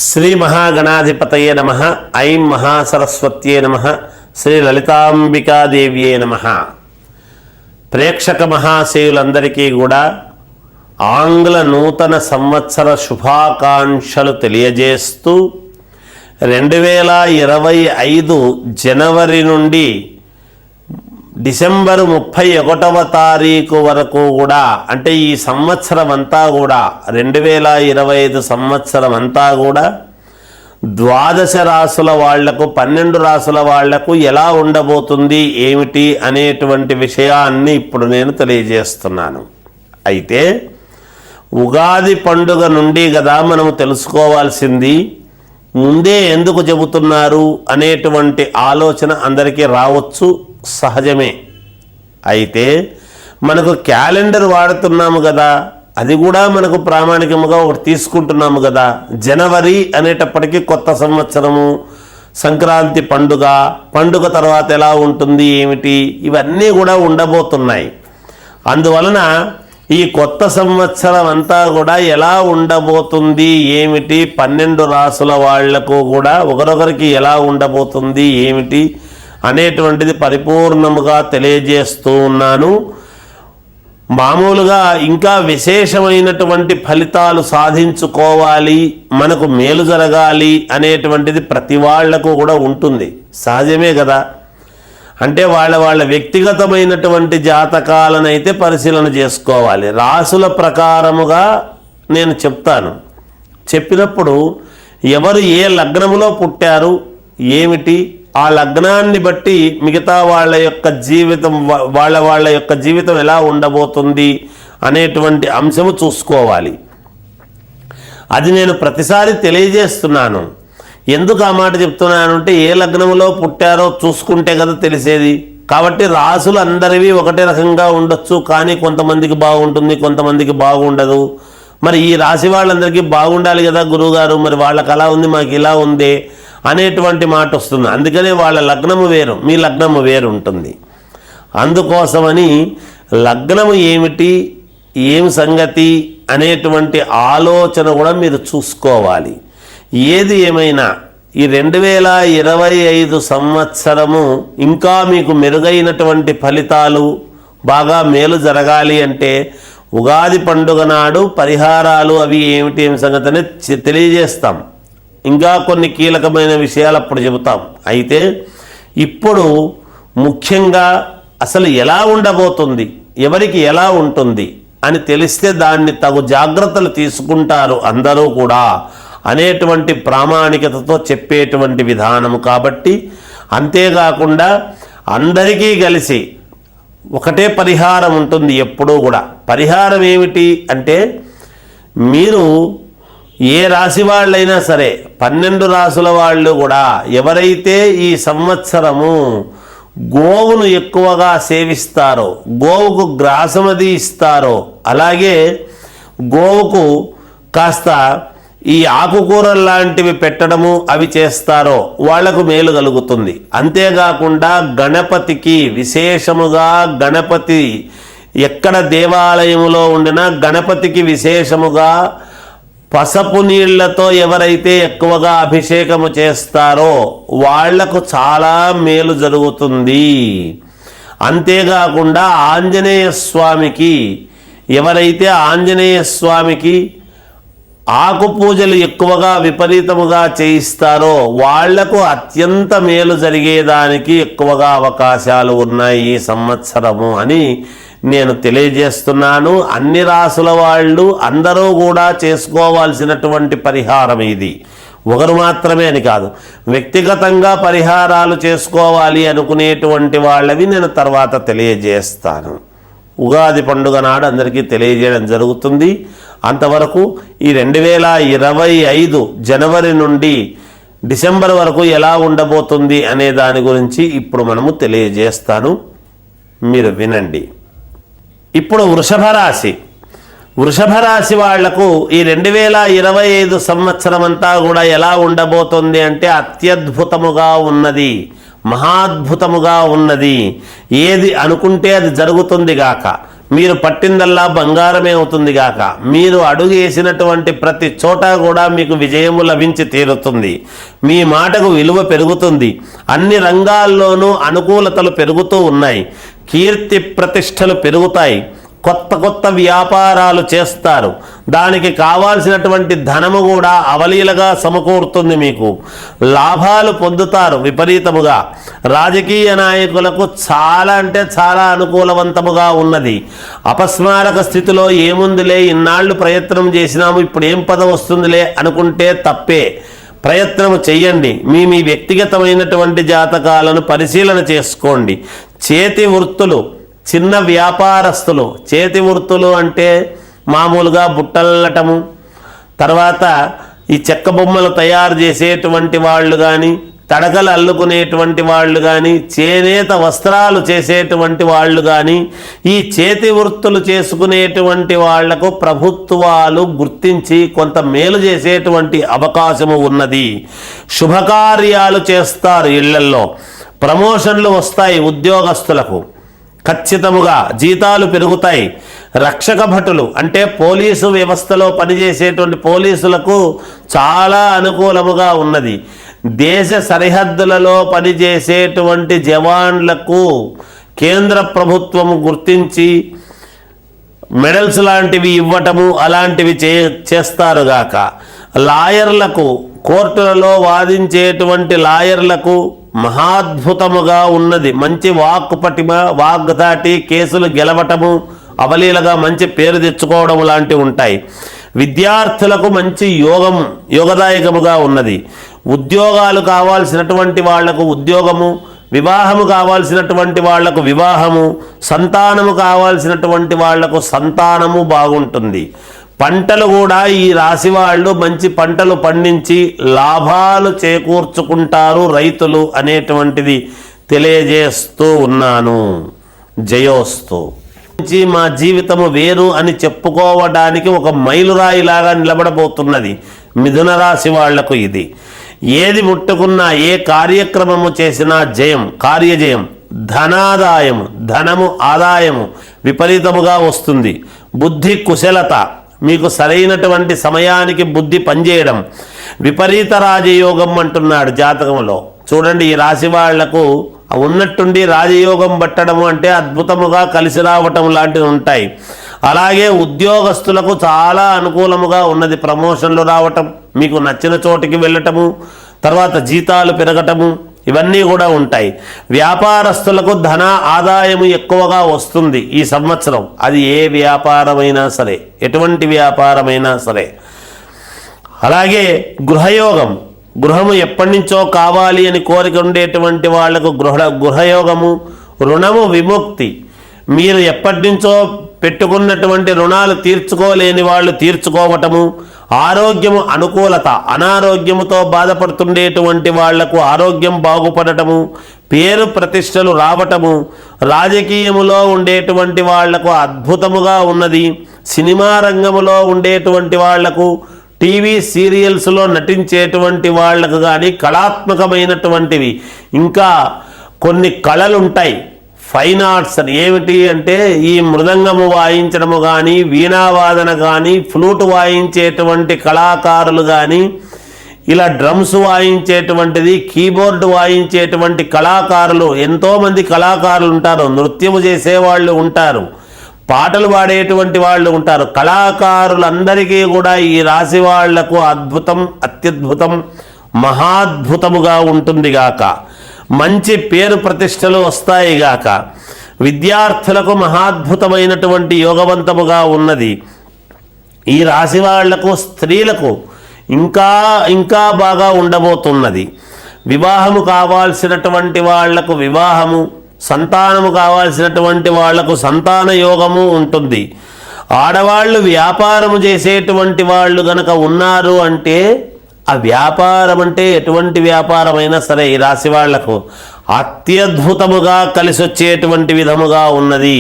శ్రీ మహాగణాధిపతయే నమః. ఐం మహాసరస్వత్యే నమః. శ్రీ లలితాంబికాదేవ్యే నమః. ప్రేక్షక మహాశయులందరికీ కూడా ఆంగ్ల నూతన సంవత్సర శుభాకాంక్షలు తెలియజేస్తూ 2025 జనవరి నుండి డిసెంబర్ 31వ తారీఖు వరకు కూడా, అంటే ఈ సంవత్సరం అంతా కూడా 2025 సంవత్సరం అంతా కూడా ద్వాదశ రాసుల వాళ్లకు 12 రాసుల వాళ్లకు ఎలా ఉండబోతుంది ఏమిటి అనేటువంటి విషయాన్ని ఇప్పుడు నేను తెలియజేస్తున్నాను. అయితే ఉగాది పండుగ నుండి కదా మనము తెలుసుకోవాల్సింది. ముందే ఎందుకు చెబుతున్నారు అనేటువంటి ఆలోచన అందరికీ రావచ్చు, సహజమే. అయితే మనకు క్యాలెండర్ వాడుతున్నాము కదా, అది కూడా మనకు ప్రామాణికముగా ఒకటి తీసుకుంటున్నాము కదా. జనవరి అనేటప్పటికీ కొత్త సంవత్సరము, సంక్రాంతి పండుగ తర్వాత ఎలా ఉంటుంది ఏమిటి, ఇవన్నీ కూడా ఉండబోతున్నాయి. అందువలన ఈ కొత్త సంవత్సరం అంతా కూడా ఎలా ఉండబోతుంది ఏమిటి, 12 రాసుల వాళ్లకు కూడా ఒకరొకరికి ఎలా ఉండబోతుంది ఏమిటి అనేటువంటిది పరిపూర్ణముగా తెలియజేస్తూ ఉన్నాను. మామూలుగా ఇంకా విశేషమైనటువంటి ఫలితాలు సాధించుకోవాలి, మనకు మేలు జరగాలి అనేటువంటిది ప్రతి వాళ్లకు కూడా ఉంటుంది, సహజమే కదా. అంటే వాళ్ళ వ్యక్తిగతమైనటువంటి జాతకాలనైతే పరిశీలన చేసుకోవాలి. రాసుల ప్రకారముగా నేను చెప్తాను. చెప్పినప్పుడు ఎవరు ఏ లగ్నములో పుట్టారు ఏమిటి, ఆ లగ్నాన్ని బట్టి మిగతా వాళ్ళ యొక్క జీవితం ఎలా ఉండబోతుంది అనేటువంటి అంశము చూసుకోవాలి. అది నేను ప్రతిసారి తెలియజేస్తున్నాను. ఎందుకు ఆ మాట చెప్తున్నానంటే, ఏ లగ్నంలో పుట్టారో చూసుకుంటే కదా తెలిసేది. కాబట్టి రాసులు అందరివి ఒకటే రకంగా ఉండొచ్చు, కానీ కొంతమందికి బాగుంటుంది, కొంతమందికి బాగుండదు. మరి ఈ రాశి వాళ్ళందరికీ బాగుండాలి కదా గురువుగారు, మరి వాళ్ళకి అలా ఉంది మాకు ఇలా ఉంది అనేటువంటి మాట వస్తుంది. అందుకనే వాళ్ళ లగ్నము వేరు, మీ లగ్నము వేరు ఉంటుంది. అందుకోసమని లగ్నము ఏమిటి, ఏం సంగతి అనేటువంటి ఆలోచన కూడా మీరు చూసుకోవాలి. ఏది ఏమైనా ఈ 2025 సంవత్సరము ఇంకా మీకు మెరుగైనటువంటి ఫలితాలు, బాగా మేలు జరగాలి అంటే ఉగాది పండుగ నాడు పరిహారాలు అవి ఏమిటి ఏమి సంగతి అనేది తెలియజేస్తాం. ఇంకా కొన్ని కీలకమైన విషయాలు అప్పుడు చెబుతాం. అయితే ఇప్పుడు ముఖ్యంగా అసలు ఎలా ఉండబోతుంది, ఎవరికి ఎలా ఉంటుంది అని తెలిస్తే దాన్ని తగు జాగ్రత్తలు తీసుకుంటారు అందరూ కూడా అనేటువంటి ప్రామాణికతతో చెప్పేటువంటి విధానము. కాబట్టి అంతేకాకుండా అందరికీ కలిసి ఒకటే పరిహారం ఉంటుంది ఎప్పుడూ కూడా. పరిహారం ఏమిటి అంటే, మీరు ఏ రాశి వాళ్ళైనా సరే 12 రాసుల వాళ్ళు కూడా ఎవరైతే ఈ సంవత్సరము గోవును ఎక్కువగా సేవిస్తారో, గోవుకు గ్రాసమది ఇస్తారో, అలాగే గోవుకు కాస్త ఈ ఆకుకూరలు లాంటివి పెట్టడము అవి చేస్తారో వాళ్లకు మేలు కలుగుతుంది. అంతేకాకుండా గణపతికి విశేషముగా, గణపతి ఎక్కడ దేవాలయములో ఉండినా గణపతికి విశేషముగా పసుపు నీళ్లతో ఎవరైతే ఎక్కువగా అభిషేకము చేస్తారో వాళ్లకు చాలా మేలు జరుగుతుంది. అంతేకాకుండా ఆంజనేయ స్వామికి ఎవరైతే ఆంజనేయ స్వామికి ఆకు పూజలు ఎక్కువగా విపరీతముగా చేయిస్తారో వాళ్లకు అత్యంత మేలు జరిగేదానికి ఎక్కువగా అవకాశాలు ఉన్నాయి ఈ సంవత్సరము అని నేను తెలియజేస్తున్నాను. అన్ని రాసుల వాళ్ళు అందరూ కూడా చేసుకోవాల్సినటువంటి పరిహారం ఇది. ఒకరు మాత్రమే అని కాదు, వ్యక్తిగతంగా పరిహారాలు చేసుకోవాలి అనుకునేటువంటి వాళ్ళవి నేను తర్వాత తెలియజేస్తాను. ఉగాది పండుగ నాడు అందరికీ తెలియజేయడం జరుగుతుంది. అంతవరకు ఈ 2025 జనవరి నుండి డిసెంబర్ వరకు ఎలా ఉండబోతుంది అనే దాని గురించి ఇప్పుడు మనము తెలియజేస్తాను, మీరు వినండి. ఇప్పుడు వృషభ రాశి వాళ్లకు ఈ 2025 సంవత్సరం అంతా కూడా ఎలా ఉండబోతుంది అంటే అత్యద్భుతముగా ఉన్నది, మహాద్భుతముగా ఉన్నది. ఏది అనుకుంటే అది జరుగుతుంది గాక. మీరు పట్టిందల్లా బంగారమే అవుతుంది గాక. మీరు అడుగు వేసినటువంటి ప్రతి చోట కూడా మీకు విజయము లభించి తీరుతుంది. మీ మాటకు విలువ పెరుగుతుంది. అన్ని రంగాల్లోనూ అనుకూలతలు పెరుగుతూ ఉన్నాయి. కీర్తి ప్రతిష్టలు పెరుగుతాయి. కొత్త కొత్త వ్యాపారాలు చేస్తారు. దానికి కావాల్సినటువంటి ధనము కూడా అవలీలగా సమకూరుతుంది. మీకు లాభాలు పొందుతారు విపరీతముగా. రాజకీయ నాయకులకు చాలా అంటే చాలా అనుకూలవంతముగా ఉన్నది. అపస్మారక స్థితిలో ఏముందిలే, ఇన్నాళ్ళు ప్రయత్నం చేసినాము, ఇప్పుడు ఏం పదవి వస్తుందిలే అనుకుంటే తప్పే. ప్రయత్నం చెయ్యండి. మీ వ్యక్తిగతమైనటువంటి జాతకాలను పరిశీలన చేసుకోండి. చేతి వృత్తులు, చిన్న వ్యాపారస్తులు, చేతి వృత్తులు అంటే మామూలుగా బుట్టలటము, తర్వాత ఈ చెక్క బొమ్మలు తయారు చేసేటువంటి వాళ్ళు కానీ, తడకలు అల్లుకునేటువంటి వాళ్ళు కానీ, చేనేత వస్త్రాలు చేసేటువంటి వాళ్ళు కానీ, ఈ చేతి వృత్తులు చేసుకునేటువంటి వాళ్లకు ప్రభుత్వాలు గుర్తించి కొంత మేలు చేసేటువంటి అవకాశము ఉన్నది. శుభకార్యాలు చేస్తారు. ఇళ్లల్లో ప్రమోషన్లు వస్తాయి. ఉద్యోగస్తులకు ఖచ్చితముగా జీతాలు పెరుగుతాయి. రక్షక భటులు అంటే పోలీసు వ్యవస్థలో పనిచేసేటువంటి పోలీసులకు చాలా అనుకూలముగా ఉన్నది. దేశ సరిహద్దులలో పనిచేసేటువంటి జవాన్లకు కేంద్ర ప్రభుత్వం గుర్తించి మెడల్స్ లాంటివి ఇవ్వటము అలాంటివి చేస్తారుగాక. లాయర్లకు, కోర్టులలో వాదించేటువంటి లాయర్లకు మహాద్భుతముగా ఉన్నది. మంచి వాక్ పటిమ, వాగ్దాటి, కేసులు గెలవటము, అవలీలగా మంచి పేరు తెచ్చుకోవడం లాంటివి ఉంటాయి. విద్యార్థులకు మంచి యోగదాయకముగా ఉన్నది. ఉద్యోగాలు కావాల్సినటువంటి వాళ్లకు ఉద్యోగము, వివాహము కావాల్సినటువంటి వాళ్లకు వివాహము, సంతానము కావాల్సినటువంటి వాళ్లకు సంతానము బాగుంటుంది. పంటలు కూడా ఈ రాశి వాళ్ళు మంచి పంటలు పండించి లాభాలు చేకూర్చుకుంటారు రైతులు అనేటువంటిది తెలియజేస్తూ ఉన్నాను. జయోస్తు. మా జీవితము వేరు అని చెప్పుకోవడానికి ఒక మైలురాయిలాగా నిలబడబోతున్నది మిథున రాశి వాళ్లకు. ఇది ఏది ముట్టుకున్నా, ఏ కార్యక్రమము చేసినా జయం, కార్యజయం, ధనాదాయము, ధనము ఆదాయము విపరీతముగా వస్తుంది. బుద్ధి కుశలత, మీకు సరైనటువంటి సమయానికి బుద్ధి పనిచేయడం, విపరీత రాజయోగం అంటున్నాడు జాతకంలో. చూడండి, ఈ రాశి వాళ్లకు ఉన్నట్టుండి రాజయోగం పట్టడము అంటే అద్భుతముగా కలిసి రావటం లాంటివి ఉంటాయి. అలాగే ఉద్యోగస్తులకు చాలా అనుకూలముగా ఉన్నది. ప్రమోషన్లు రావటం, మీకు నచ్చిన చోటికి వెళ్ళటము, తర్వాత జీతాలు పెరగటము, ఇవన్నీ కూడా ఉంటాయి. వ్యాపారస్తులకు ధన ఆదాయము ఎక్కువగా వస్తుంది ఈ సంవత్సరం. అది ఏ వ్యాపారమైనా సరే, ఎటువంటి వ్యాపారమైనా సరే. అలాగే గృహయోగం, గృహము ఎప్పటి నుంచో కావాలి అని కోరిక ఉండేటువంటి వాళ్లకు గృహయోగము, రుణము విముక్తి, మీరు ఎప్పటి నుంచో పెట్టుకున్నటువంటి రుణాలు తీర్చుకోలేని వాళ్ళు తీర్చుకోవటము, ఆరోగ్యము అనుకూలత, అనారోగ్యముతో బాధపడుతుండేటువంటి వాళ్లకు ఆరోగ్యం బాగుపడటము, పేరు ప్రతిష్టలు రావటము, రాజకీయములో ఉండేటువంటి వాళ్లకు అద్భుతముగా ఉన్నది. సినిమా రంగములో ఉండేటువంటి వాళ్లకు, టీవీ సీరియల్స్లో నటించేటువంటి వాళ్లకు కానీ, కళాత్మకమైనటువంటివి ఇంకా కొన్ని కళలు ఉంటాయి. ఫైన్ ఆర్ట్స్ అని ఏమిటి అంటే ఈ మృదంగము వాయించడము కానీ, వీణావాదన కానీ, ఫ్లూట్ వాయించేటువంటి కళాకారులు కానీ, ఇలా డ్రమ్స్ వాయించేటువంటిది, కీబోర్డు వాయించేటువంటి కళాకారులు, ఎంతోమంది కళాకారులు ఉంటారు. నృత్యము చేసేవాళ్ళు ఉంటారు, పాటలు పాడేటువంటి వాళ్ళు ఉంటారు. కళాకారులందరికీ కూడా ఈ రాశి వాళ్లకు అద్భుతం, అత్యద్భుతం, మహాద్భుతముగా ఉంటుంది గాక. మంచి పేరు ప్రతిష్టలు వస్తాయి గాక. విద్యార్థులకు మహాద్భుతమైనటువంటి యోగవంతముగా ఉన్నది. ఈ రాశి వాళ్లకు, స్త్రీలకు ఇంకా ఇంకా బాగా ఉండబోతున్నది. వివాహము కావాల్సినటువంటి వాళ్లకు వివాహము, సంతానము కావాల్సినటువంటి వాళ్లకు సంతాన యోగము ఉంటుంది. ఆడవాళ్ళు వ్యాపారము చేసేటువంటి వాళ్ళు గనక ఉన్నారు అంటే, ఆ వ్యాపారం అంటే ఎటువంటి వ్యాపారమైనా సరే ఈ రాశి వాళ్లకు అత్యద్భుతముగా కలిసి వచ్చేటువంటి విధముగా ఉన్నది.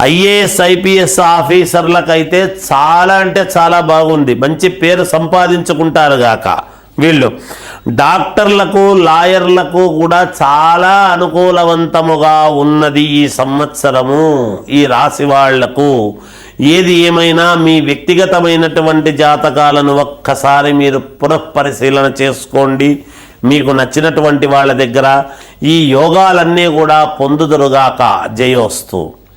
ఐఏఎస్ ఐపీఎస్ ఆఫీసర్లకైతే చాలా అంటే చాలా బాగుంది. మంచి పేరు సంపాదించుకుంటారు గాక. వీళ్ళు డాక్టర్లకు, లాయర్లకు కూడా చాలా అనుకూలవంతముగా ఉన్నది ఈ సంవత్సరము ఈ రాశి వాళ్లకు. ఏది ఏమైనా మీ వ్యక్తిగతమైనటువంటి జాతకాలను ఒక్కసారి మీరు పునఃపరిశీలన చేసుకోండి. మీకు నచ్చినటువంటి వాళ్ళ దగ్గర ఈ యోగాలన్నీ కూడా పొందుదురుగాక. జయోస్తు.